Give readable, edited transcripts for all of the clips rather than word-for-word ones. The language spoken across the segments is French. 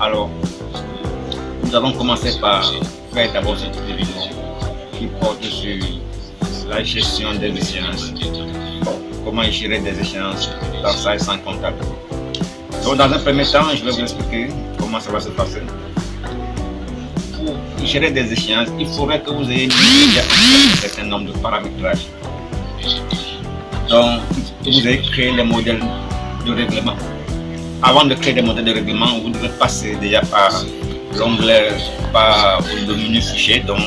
Alors, nous allons commencer par faire d'abord cette vidéo qui porte sur la gestion des échéances. Comment gérer des échéances dans ça et sans comptable. Donc, dans un premier temps, je vais vous expliquer comment ça va se passer. Pour gérer des échéances, il faudrait que vous ayez déjà un certain nombre de paramétrages. Donc, vous avez créé les modèles de règlement. Avant de créer des modèles de règlement, vous devez passer déjà par l'onglet, par le menu fichier. Donc,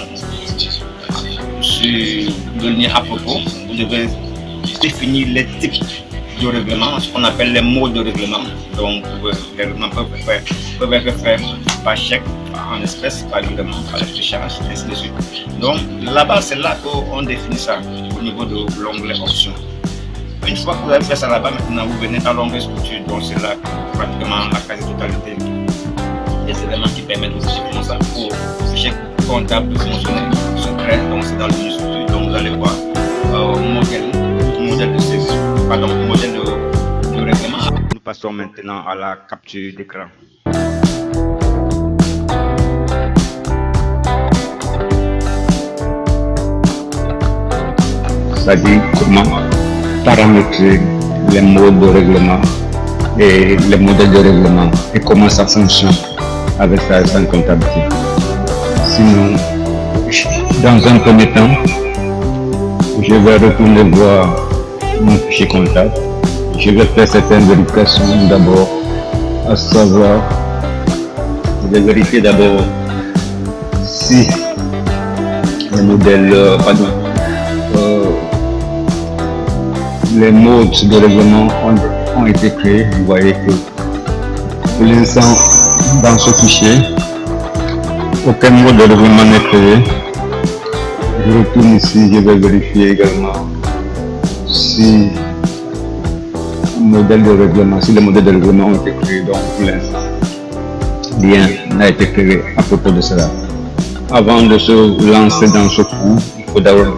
sur le lien à propos, vous devez définir les types de règlement, ce qu'on appelle les modes de règlement. Donc, les règlements peuvent être faits par chèque, en espèces, par virement, par l'échange, ainsi de suite. Donc, là-bas, c'est là qu'on définit ça au niveau de l'onglet options. Une fois que vous avez fait ça là-bas, maintenant vous venez dans l'onglet structure, donc c'est là pratiquement la quasi-totalité des éléments qui permettent de faire ça pour le fichier comptable de fonctionner sont créés. Donc c'est dans le menu structure, donc vous allez voir modèle de règlement. Nous passons maintenant à la capture d'écran. C'est-à-dire comment paramétrer les modes de règlement et les modèles de règlement et comment ça fonctionne avec la sans comptabilité. Sinon, dans un premier temps, je vais retourner voir mon fichier comptable. Je vais faire certaines vérifications d'abord, à savoir, je vais vérifier d'abord si les modèles, les modes de règlement ont été créés. Vous voyez que pour l'instant, dans ce fichier, aucun mode de règlement n'est créé. Je retourne ici, je vais vérifier également si les modèles de règlement ont été créés. Donc pour l'instant, rien n'a été créé à propos de cela. Avant de se lancer dans ce cours,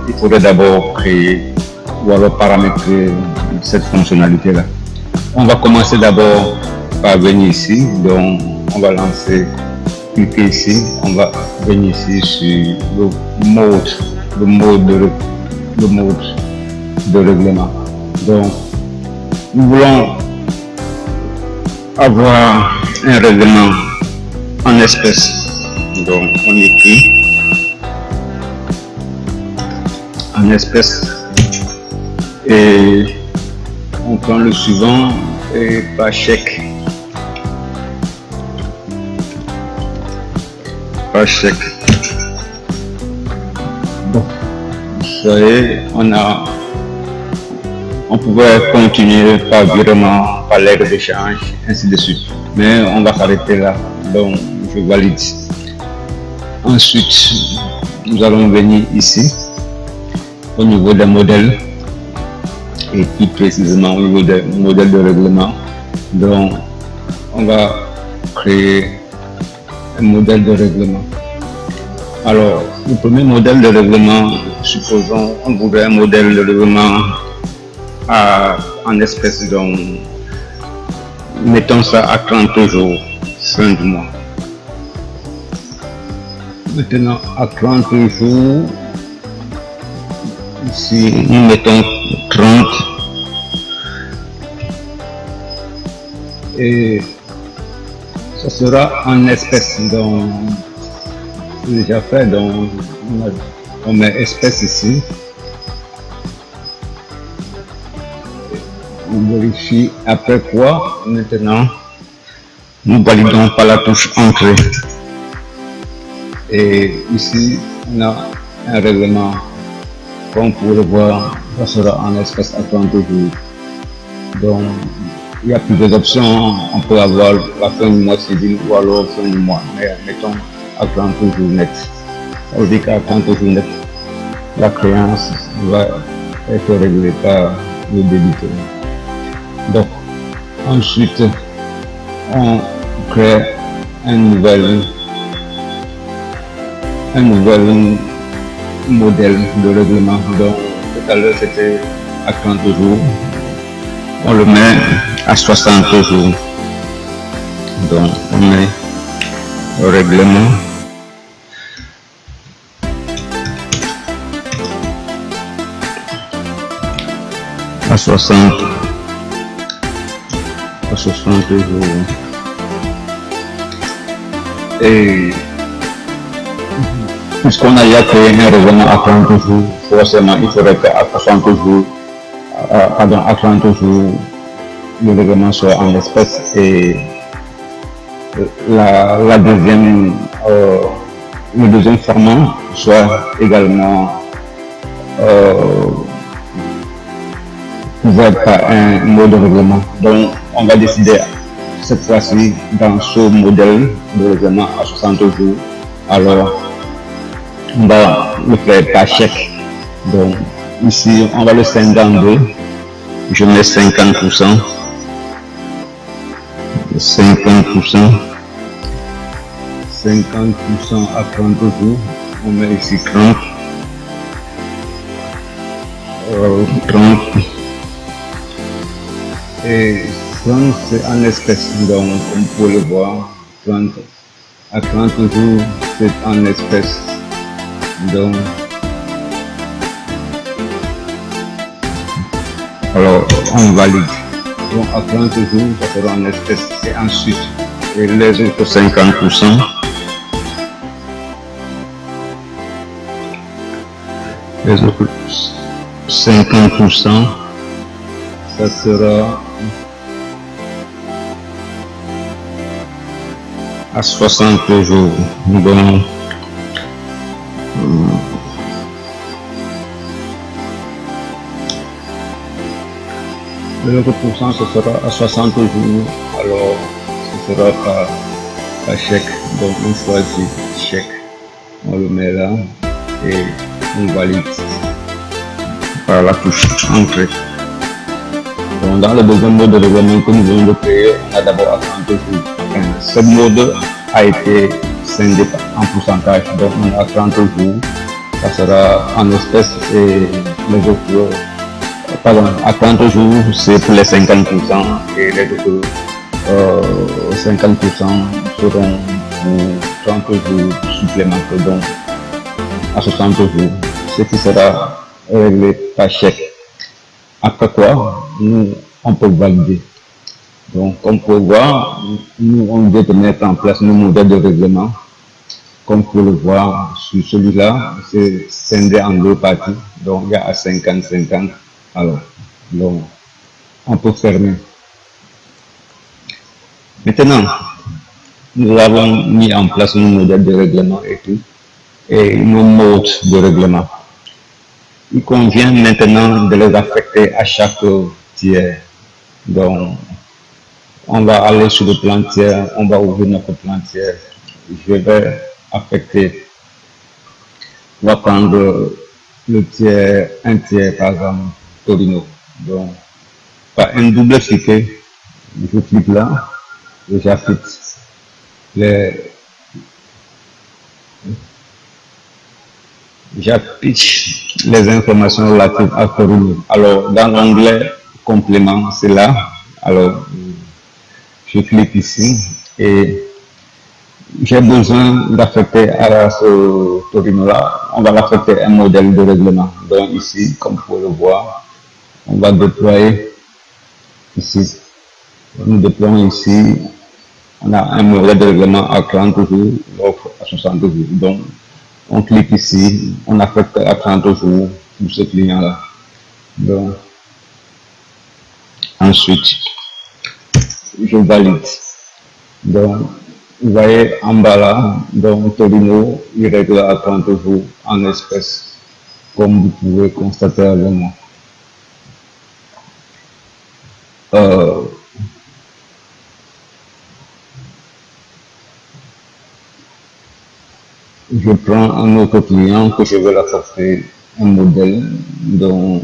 il faudrait d'abord créer ou alors paramétrer cette fonctionnalité-là. On va commencer d'abord par venir ici, donc on va cliquer ici, on va venir ici sur le mode de règlement. Donc nous voulons avoir un règlement en espèces, donc on écrit en espèces. Et on prend le suivant et par chèque. Bon, ça y est, on pouvait continuer par virement, par l'aide d'échange, ainsi de suite. Mais on va s'arrêter là. Donc je valide. Ensuite, nous allons venir ici au niveau des modèles. Et plus précisément au niveau des modèles de règlement. Donc, on va créer un modèle de règlement. Alors, le premier modèle de règlement, supposons, on voudrait un modèle de règlement en espèces, donc mettons ça à 30 jours, fin du mois. Maintenant, à 30 jours, ici, nous mettons 30 et ça sera en espèces. Donc, c'est déjà fait, donc on met espèces ici. On vérifie après quoi maintenant nous validons par la touche entrée. Et ici, on a un règlement. Comme vous pouvez voir, ça sera en espèces à 30 jours. Donc, il y a plusieurs options. On peut avoir la fin du mois civil ou alors fin du mois. Mais mettons à 30 jours net. Ça veut dire qu'à 30 jours net, la créance va être réglée par le débiteur. Donc, ensuite, on crée un nouvel modèle de règlement. Donc, tout à l'heure c'était à 30 jours, on le met à 60 jours. Donc, on met règlement. À 60 jours. Et puisqu'on a déjà créé un règlement à 30 jours, forcément il faudrait qu'à 60 jours, à 30 jours, le règlement soit en espèces et la deuxième, le deuxième format soit également couvert par un mode de règlement. Donc on va décider cette fois-ci dans ce modèle de règlement à 60 jours. Alors on va le faire par chèque. Donc ici on va le scinder en deux. Je mets 50%. 50% à 30 jours, on met ici 30, 30 et 30 c'est en espèces, donc comme vous pouvez le voir, 30 à 30 jours c'est en espèces, donc alors on valide. Donc à 30 jours, ça sera en espèces et ensuite et les autres 50%. Les autres 50%, ça sera à 60 jours. Donc, le autre pourcent, ce sera à 60 jours. Alors, ce sera par chèque. Donc, on choisit chèque. On le met là et on valide par la touche entrée. Donc, dans le deuxième mode de règlement que nous venons de créer, on a d'abord à 30 jours. Ce mode a été scindé en pourcentage. Donc, on a 30 jours. Ça sera en espèces et les autres. Pardon, à 30 jours, c'est pour les 50% et les autres 50% seront pour 30 jours supplémentaires, donc à 60 jours, ce qui sera réglé par chèque. Après quoi, nous, on peut valider. Donc, comme vous pouvez voir, nous, on vient de mettre en place nos modèles de règlement. Comme vous pouvez le voir, sur celui-là, c'est scindé en deux parties, donc il y a à 50-50. Alors, donc, on peut fermer. Maintenant, nous avons mis en place nos modèles de règlement et tout, et nos modes de règlement. Il convient maintenant de les affecter à chaque tiers. Donc, on va aller sur le plan tiers, on va ouvrir notre plan tiers. Je vais affecter, on va prendre le tiers, un tiers par exemple, Torino. Donc, par un double cliquet, je clique là et j'affecte j'affiche les informations relatives à Torino. Alors, dans l'onglet complément, c'est là. Alors, je clique ici et j'ai besoin d'affecter à ce Torino-là. On va l'affecter un modèle de règlement. Donc, ici, comme vous pouvez le voir, on va déployer ici. Nous déployons ici. On a un modèle de règlement à 30 jours, l'autre à 60 jours. Donc, on clique ici, on affecte à 30 jours pour ce client-là. Donc, ensuite, je valide. Donc, vous voyez en bas là, donc Torino, il règle à 30 jours en espèces, comme vous pouvez constater avec moi. Je prends un autre client que je veux l'affecter un modèle, donc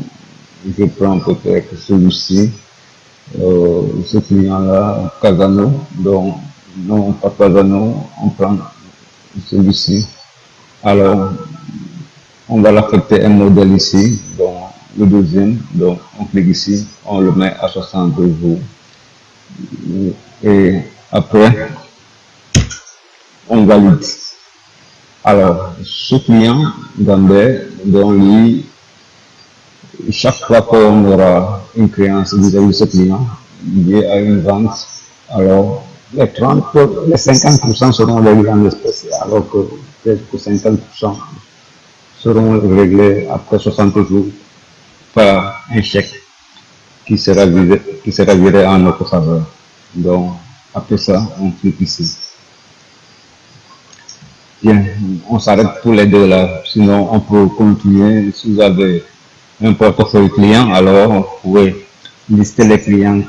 je prends peut-être celui-ci, ce client-là, Casano, donc non pas Casano, on prend celui-ci. Alors, on va l'affecter un modèle ici, donc le deuxième, donc on clique ici, on le met à 62 jours. Et après, on valide. Alors, ce client Gambé, dont lui, chaque fois qu'on aura une créance vis-à-vis de ce client, lié à une vente, alors les 50% seront réglés en espèces, alors que peut-être que 50% seront réglés après 60 jours par un chèque qui sera viré en notre faveur. Donc, après ça, on clique ici. Bien, on s'arrête pour les deux là, sinon on peut continuer. Si vous avez un portefeuille client, alors vous pouvez lister les clients,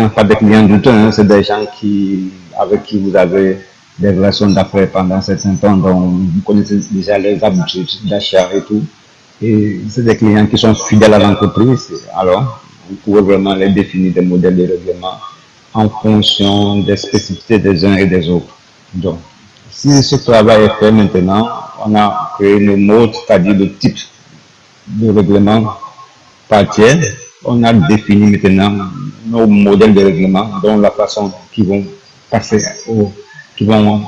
pas des clients douteux, hein, c'est des gens avec qui vous avez des relations d'affaires pendant un certain temps, donc vous connaissez déjà les habitudes d'achat et tout. Et c'est des clients qui sont fidèles à l'entreprise, alors vous pouvez vraiment les définir des modèles de règlement en fonction des spécificités des uns et des autres. Donc, si ce travail est fait maintenant, on a créé le mode, c'est-à-dire le type de règlement par tiers. On a défini maintenant nos modèles de règlement, dont la façon qui vont passer qui vont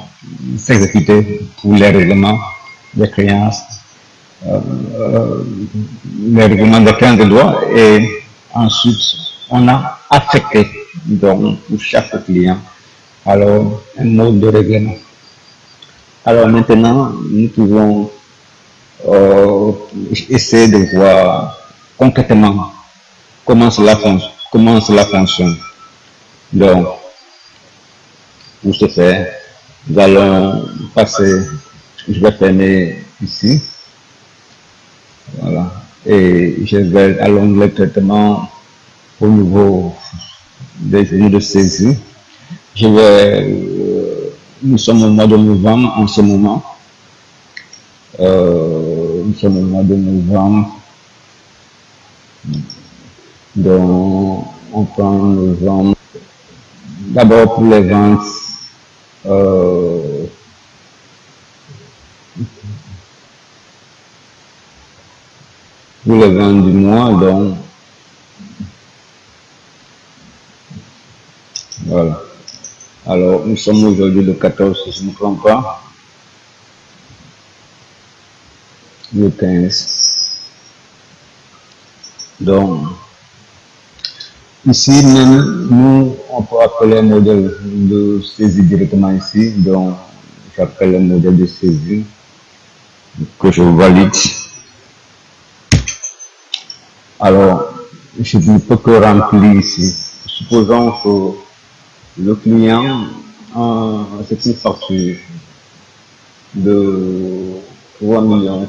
s'exécuter pour les règlements des créances, les règlements des créances de droit, et ensuite on a affecté donc pour chaque client alors un mode de règlement. Alors maintenant, nous pouvons essayer de voir concrètement comment cela fonctionne. Donc, pour ce faire, nous allons passer, je vais fermer ici, voilà, et je vais à l'onglet traitement au niveau des genoux de saisie. Nous sommes au mois de novembre en ce moment. Nous sommes au mois de novembre. Donc, on prend novembre. D'abord pour les ventes, pour les ventes du mois, donc, voilà. Alors, nous sommes aujourd'hui le 14, si je ne me trompe pas. Le 15. Donc, ici même, nous, on peut appeler un modèle de saisie directement ici. Donc, j'appelle le modèle de saisie que je valide. Alors, je ne peux que remplir ici. Supposons que le client, c'est une facture de 3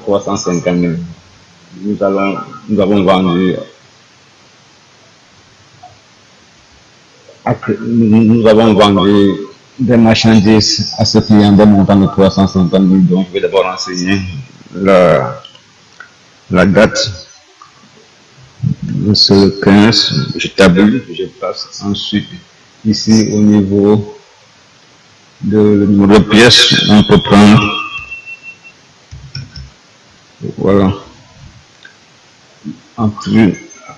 350 000. Nous avons vendu des marchandises à ce client d'un montant de 350 000. Donc, je vais d'abord renseigner la date. C'est le 15, je tabule, je passe ensuite ici au niveau de numéro de pièce, on peut prendre, voilà.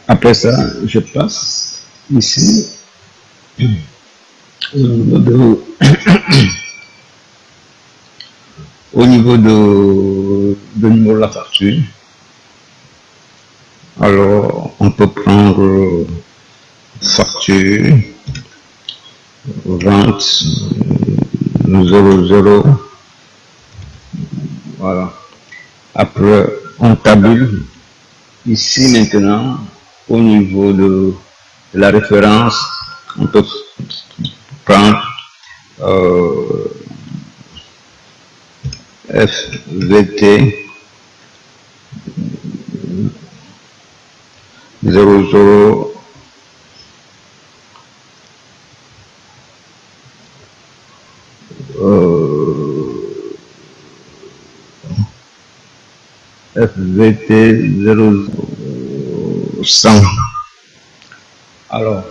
Après ça, je passe ici au niveau de numéro de la facture. Alors, on peut prendre facture, vente, 00, voilà. Après, on tabule ici maintenant, au niveau de la référence, on peut prendre FVT 00 FVT 0100. Alors,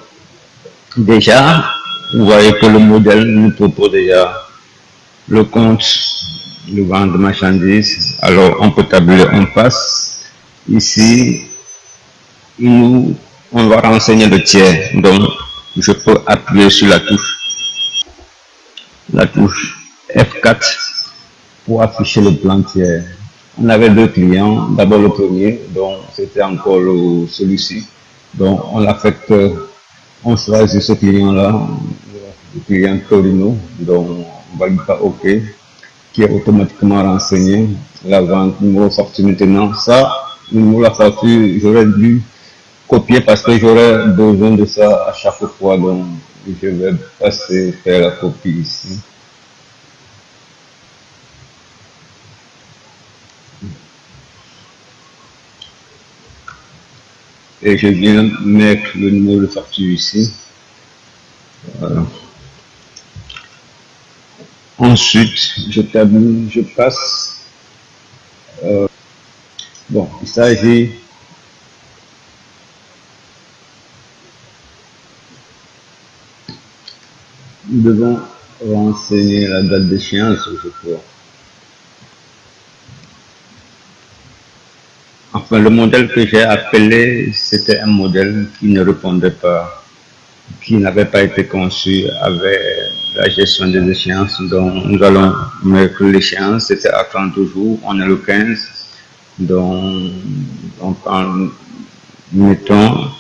déjà, vous voyez que le modèle nous propose déjà le compte de vente de marchandises. Alors, on peut tabuler, on passe. Ici, on va renseigner le tiers. Donc, je peux appuyer sur la touche. la touche F4 pour afficher le plan tiers. On avait deux clients. D'abord le premier, donc c'était encore celui-ci. Donc on affecte, on choisit ce client-là, le client Torino, donc on va lui faire OK, qui est automatiquement renseigné. La vente, numéro facture maintenant. Ça, le numéro de la facture, j'aurais dû copier parce que j'aurais besoin de ça à chaque fois. Donc je vais passer faire la copie ici. Et je viens mettre le numéro de facture ici. Voilà. Ensuite, je passe. Bon, il s'agit nous devons renseigner la date d'échéance, je crois. Enfin, le modèle que j'ai appelé, c'était un modèle qui ne répondait pas, qui n'avait pas été conçu avec la gestion des échéances. Donc, nous allons mettre l'échéance, c'était à 30 jours, on est le 15. Donc, mettons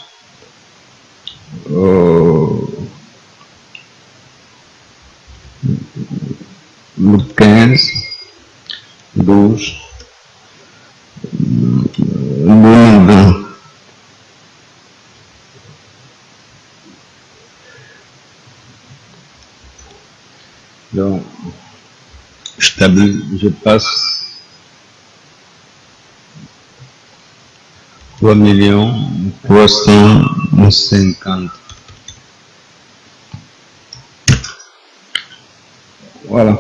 le 15, 12, 2020. Donc, je passe 3 350. Voilà.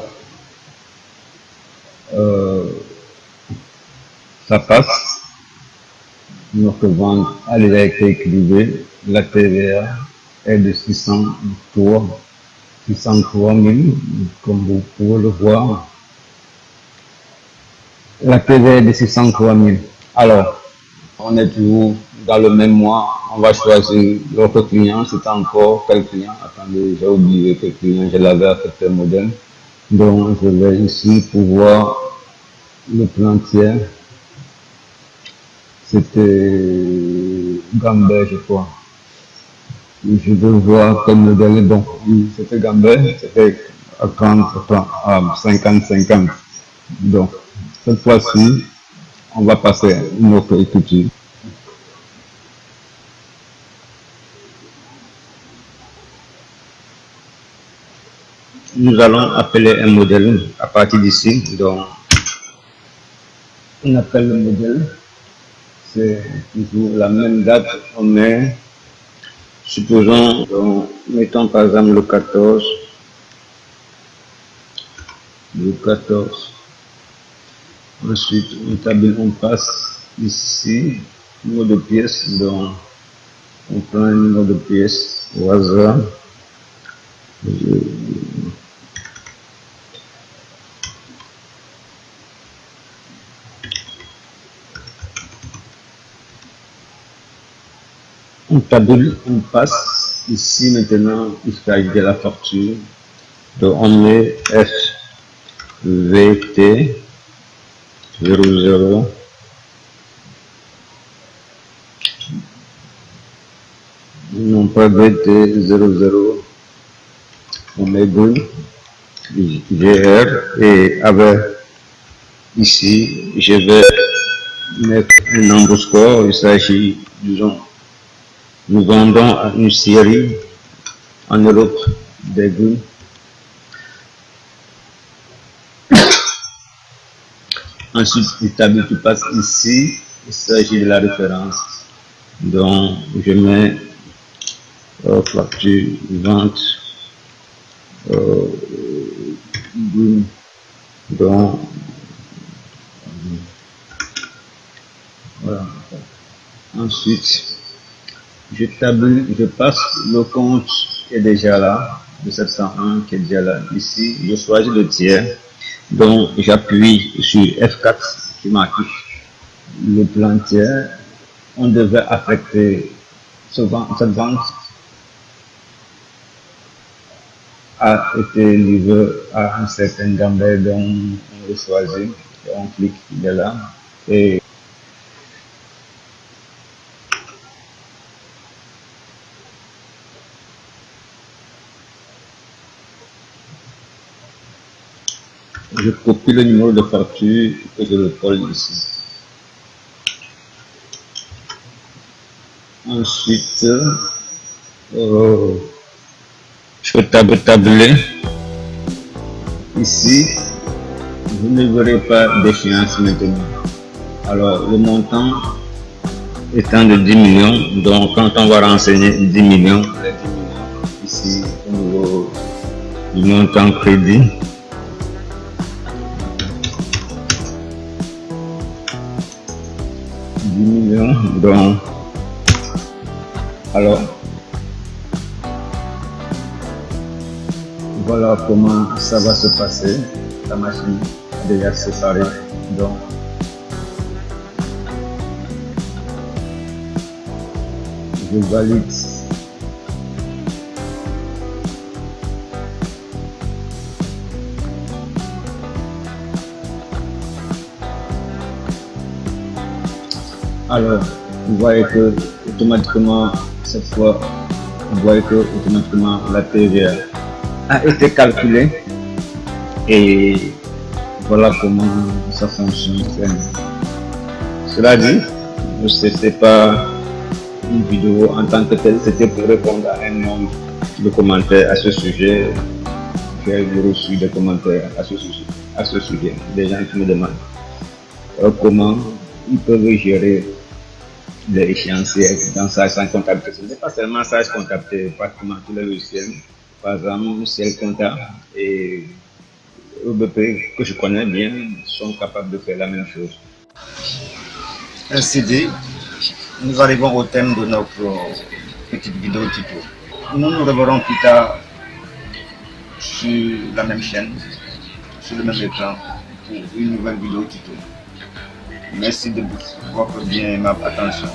Ça passe. Notre vente a déjà été équilibrée. La TVA est de 603 000, comme vous pouvez le voir. La TVA est de 603 000. Alors, on est toujours dans le même mois. On va choisir l'autre client. C'est encore quel client? Attendez, j'ai oublié quel client. Je l'avais affecté le modèle. Donc, je vais ici pour voir le plan tiers. C'était Gambert, je crois. Je veux voir quel modèle est bon. Oui, c'était Gambert, c'était à 50-50. Donc, cette fois-ci, on va passer une autre écriture. Nous allons appeler un modèle à partir d'ici. Donc, on appelle le modèle. C'est toujours la même date. On met, supposons, donc, mettons par exemple le 14. Le 14. Ensuite, on passe ici, numéro de pièce. Donc, on prend un numéro de pièce au hasard. On tabule, on passe ici maintenant, il s'agit de la facture. Donc on met FVT 00 non pas VT 00, on met GR et avec ici je vais mettre un underscore. Il s'agit, disons, nous vendons à une série en Europe des goûts. Ensuite, l'établi qui passe ici, il s'agit de la référence. Donc, je mets facture, vente, donc, voilà. Ensuite, je passe le compte qui est déjà là, de 701 qui est déjà là. Ici, je choisis le tiers. Donc, j'appuie sur F4 qui m'affiche le plan tiers. On devait affecter cette vente a été livré à un certain Gambert dont on le choisit, et on clique, il est là. Et je copie le numéro de facture et je le colle ici. Ensuite, je peux tabler. Ici, vous ne verrez pas d'échéance maintenant. Alors, le montant étant de 10 millions, donc quand on va renseigner 10 millions, les 10 millions, ici, au niveau du montant crédit, donc, alors, voilà comment ça va se passer. La machine est déjà séparée, donc, je valide. Alors, vous voyez que automatiquement, cette fois, vous voyez que automatiquement la TVA a été calculée et voilà comment ça fonctionne. Cela dit, ce n'était pas une vidéo en tant que telle, c'était pour répondre à un nombre de commentaires à ce sujet. J'ai reçu des commentaires à ce sujet, des gens qui me demandent comment ils peuvent gérer les échéanciers dans Sage Comptabilité. Ce n'est pas seulement Sage Comptabilité, pratiquement tous les logiciels, par exemple Ciel Compta et EBP que je connais bien sont capables de faire la même chose. Ainsi dit, nous arrivons au thème de notre petite vidéo tuto. Nous nous reverrons plus tard sur la même chaîne, sur le même écran, pour une nouvelle vidéo tuto. Merci de votre bien aimable attention.